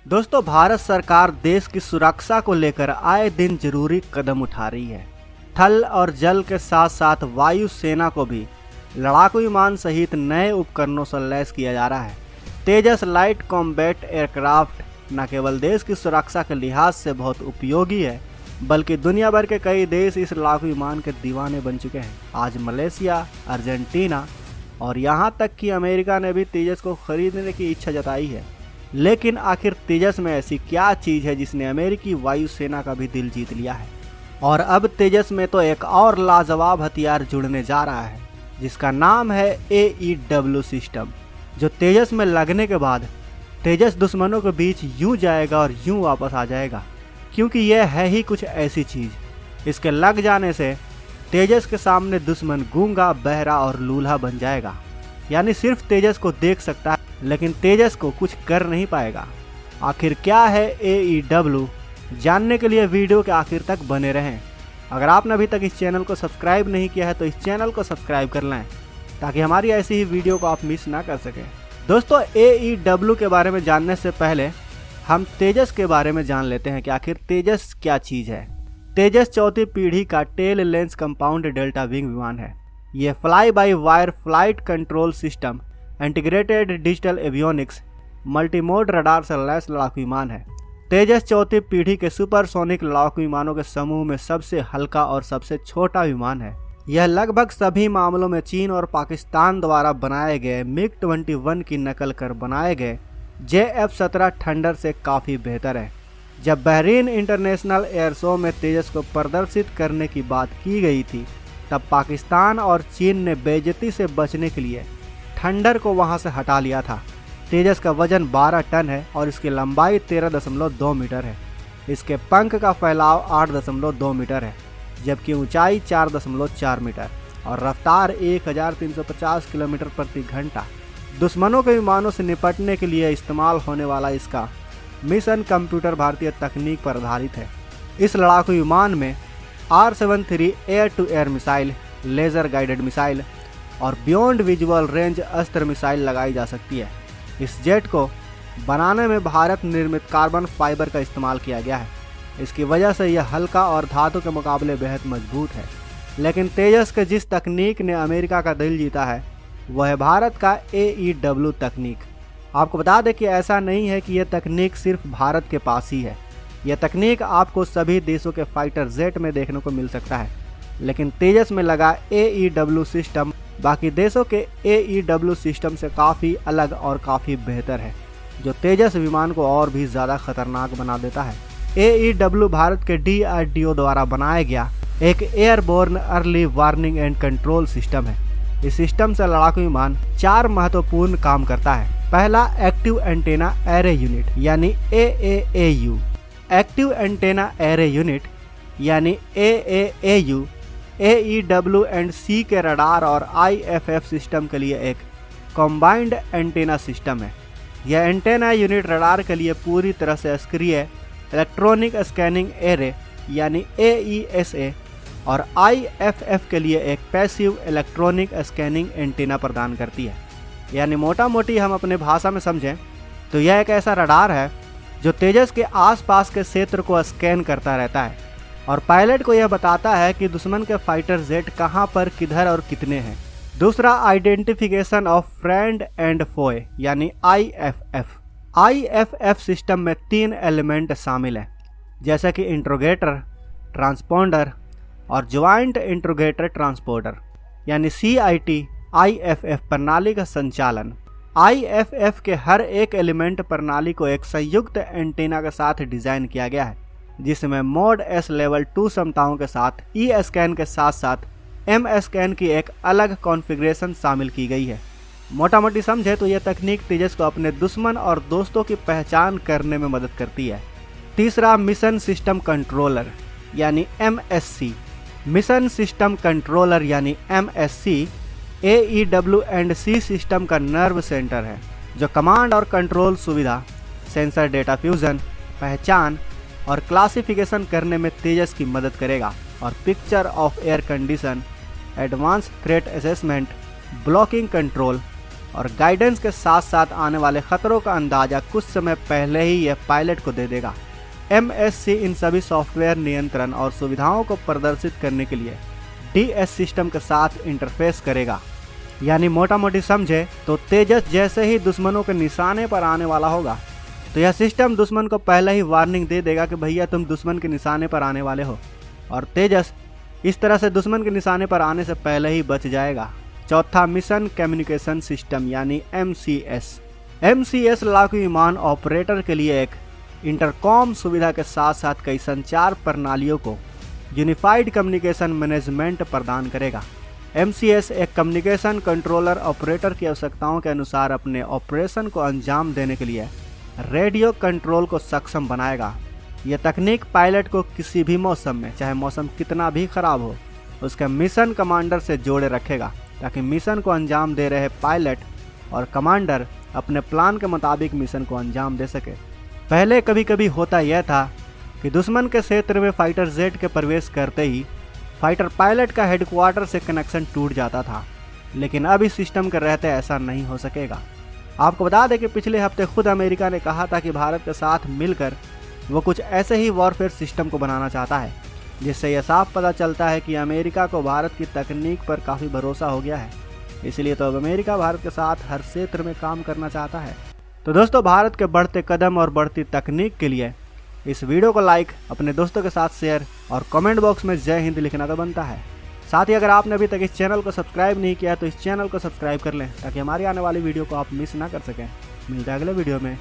दोस्तों, भारत सरकार देश की सुरक्षा को लेकर आए दिन जरूरी कदम उठा रही है। थल और जल के साथ साथ वायु सेना को भी लड़ाकू विमान सहित नए उपकरणों से लैस किया जा रहा है। तेजस लाइट कॉम्बैट एयरक्राफ्ट न केवल देश की सुरक्षा के लिहाज से बहुत उपयोगी है, बल्कि दुनिया भर के कई देश इस लड़ाकू विमान के दीवाने बन चुके हैं। आज मलेशिया, अर्जेंटीना और यहाँ तक कि अमेरिका ने भी तेजस को खरीदने की इच्छा जताई है। लेकिन आखिर तेजस में ऐसी क्या चीज़ है जिसने अमेरिकी वायुसेना का भी दिल जीत लिया है? और अब तेजस में तो एक और लाजवाब हथियार जुड़ने जा रहा है, जिसका नाम है AEW सिस्टम, जो तेजस में लगने के बाद तेजस दुश्मनों के बीच यूं जाएगा और यूं वापस आ जाएगा, क्योंकि यह है ही कुछ ऐसी चीज़। इसके लग जाने से तेजस के सामने दुश्मन गूंगा, बहरा और लूल्हा बन जाएगा। यानी सिर्फ तेजस को देख सकता है, लेकिन तेजस को कुछ कर नहीं पाएगा। आखिर क्या है AEW? जानने के लिए वीडियो के आखिर तक बने रहें। अगर आपने अभी तक इस चैनल को सब्सक्राइब नहीं किया है तो इस चैनल को सब्सक्राइब कर लें, ताकि हमारी ऐसी ही वीडियो को आप मिस ना कर सकें। दोस्तों, AEW के बारे में जानने से पहले हम तेजस के बारे में जान लेते हैं कि आखिर तेजस क्या चीज़ है। तेजस चौथी पीढ़ी का tailless compound delta wing विमान है। यह fly by wire flight control system, integrated digital avionics, multimode radar से लैस लड़ाकू विमान है। तेजस चौथी पीढ़ी के सुपरसोनिक लड़ाकू विमानों के समूह में सबसे हल्का और सबसे छोटा विमान है। यह लगभग सभी मामलों में चीन और पाकिस्तान द्वारा बनाए गए MiG-21 की नकल कर बनाए गए JF-17 थंडर से काफ़ी बेहतर है। जब बहरीन इंटरनेशनल एयर शो में तेजस को प्रदर्शित करने की बात की गई थी, तब पाकिस्तान और चीन ने बेइज्जती से बचने के लिए थंडर को वहां से हटा लिया था। तेजस का वजन 12 टन है और इसकी लंबाई 13.2 मीटर है। इसके पंख का फैलाव 8.2 मीटर है, जबकि ऊंचाई 4.4 मीटर और रफ्तार 1350 किलोमीटर प्रति घंटा। दुश्मनों के विमानों से निपटने के लिए इस्तेमाल होने वाला इसका मिशन कंप्यूटर भारतीय तकनीक पर आधारित है। इस लड़ाकू विमान में R-73 air to air missile, laser guided missile और beyond visual range Astra missile लगाई जा सकती है। इस जेट को बनाने में भारत निर्मित कार्बन फाइबर का इस्तेमाल किया गया है। इसकी वजह से यह हल्का और धातु के मुकाबले बेहद मजबूत है। लेकिन तेजस के जिस तकनीक ने अमेरिका का दिल जीता है, वह है भारत का AEW तकनीक। आपको बता दें कि ऐसा नहीं है कि यह तकनीक सिर्फ भारत के पास ही है। यह तकनीक आपको सभी देशों के फाइटर जेट में देखने को मिल सकता है, लेकिन तेजस में लगा AEW सिस्टम बाकी देशों के AEW सिस्टम से काफ़ी अलग और काफ़ी बेहतर है, जो तेजस विमान को और भी ज़्यादा खतरनाक बना देता है। AEW भारत के DRDO द्वारा बनाया गया एक airborne early warning and control system है। इस सिस्टम से लड़ाकू विमान 4 महत्वपूर्ण काम करता है। पहला, एक्टिव एंटेना एरे यूनिट यानी AAAU। Active antenna array unit यानी AAAU AEW एंड C के रडार और IFF सिस्टम के लिए एक कॉम्बाइंड एंटेना सिस्टम है। यह एंटेना यूनिट रडार के लिए पूरी तरह से सक्रिय इलेक्ट्रॉनिक स्कैनिंग एरे यानी AESA और IFF के लिए एक पैसिव इलेक्ट्रॉनिक स्कैनिंग एंटेना प्रदान करती है। यानी मोटा मोटी हम अपने भाषा में समझें तो यह एक ऐसा रडार है जो तेजस के आसपास के क्षेत्र को स्कैन करता रहता है और पायलट को यह बताता है कि दुश्मन के फाइटर जेट कहां पर, किधर और कितने हैं। दूसरा, आइडेंटिफिकेशन ऑफ फ्रेंड एंड फोए यानी IFF। IFF सिस्टम में 3 एलिमेंट शामिल हैं, जैसे कि इंट्रोगेटर, ट्रांसपोंडर और ज्वाइंट इंट्रोगेटर ट्रांसपोर्टर यानी CIT IFF प्रणाली का संचालन। IFF के हर एक एलिमेंट प्रणाली को एक संयुक्त एंटीना के साथ डिजाइन किया गया है, जिसमें मोड S लेवल 2 क्षमताओं के साथ E स्कैन के साथ साथ M स्कैन की एक अलग कॉन्फ़िगरेशन शामिल की गई है। मोटा मोटी समझे तो यह तकनीक तेजस को अपने दुश्मन और दोस्तों की पहचान करने में मदद करती है। तीसरा, मिशन सिस्टम कंट्रोलर यानी MSC। मिशन सिस्टम कंट्रोलर यानी MSC AEW and C system का नर्व सेंटर है, जो कमांड और कंट्रोल सुविधा, सेंसर डेटा फ्यूजन, पहचान और क्लासिफिकेशन करने में तेजस की मदद करेगा और picture of air condition, advance threat assessment, blocking control, और गाइडेंस के साथ साथ आने वाले खतरों का अंदाजा कुछ समय पहले ही यह पायलट को दे देगा। MSC इन सभी सॉफ्टवेयर नियंत्रण और सुविधाओं को प्रदर्शित करने के लिए DS सिस्टम के साथ इंटरफेस करेगा। यानी मोटा मोटी समझे तो तेजस जैसे ही दुश्मनों के निशाने पर आने वाला होगा तो यह सिस्टम दुश्मन को पहले ही वार्निंग दे देगा कि भैया तुम दुश्मन के निशाने पर आने वाले हो, और तेजस इस तरह से दुश्मन के निशाने पर आने से पहले ही बच जाएगा। चौथा, मिशन कम्युनिकेशन सिस्टम यानी MCS। MCS लड़ाकू विमान ऑपरेटर के लिए एक इंटरकॉम सुविधा के साथ साथ कई संचार प्रणालियों को यूनिफाइड कम्युनिकेशन मैनेजमेंट प्रदान करेगा। MCS एक कम्युनिकेशन कंट्रोलर ऑपरेटर की आवश्यकताओं के अनुसार अपने ऑपरेशन को अंजाम देने के लिए रेडियो कंट्रोल को सक्षम बनाएगा। यह तकनीक पायलट को किसी भी मौसम में, चाहे मौसम कितना भी खराब हो, उसके मिशन कमांडर से जोड़े रखेगा ताकि मिशन को अंजाम दे रहे पायलट और कमांडर अपने प्लान के मुताबिक मिशन को अंजाम दे सके। पहले कभी कभी होता यह था कि दुश्मन के क्षेत्र में फाइटर जेट के प्रवेश करते ही फाइटर पायलट का हेडक्वार्टर से कनेक्शन टूट जाता था, लेकिन अब इस सिस्टम के रहते ऐसा नहीं हो सकेगा। आपको बता दें कि पिछले हफ्ते खुद अमेरिका ने कहा था कि भारत के साथ मिलकर वो कुछ ऐसे ही वॉरफेयर सिस्टम को बनाना चाहता है, जिससे यह साफ पता चलता है कि अमेरिका को भारत की तकनीक पर काफ़ी भरोसा हो गया है। इसलिए तो अब अमेरिका भारत के साथ हर क्षेत्र में काम करना चाहता है। तो दोस्तों, भारत के बढ़ते कदम और बढ़ती तकनीक के लिए इस वीडियो को लाइक, अपने दोस्तों के साथ शेयर और कमेंट बॉक्स में जय हिंद लिखना तो बनता है। साथ ही अगर आपने अभी तक इस चैनल को सब्सक्राइब नहीं किया तो इस चैनल को सब्सक्राइब कर लें ताकि हमारी आने वाली वीडियो को आप मिस ना कर सकें। मिलते हैं अगले वीडियो में।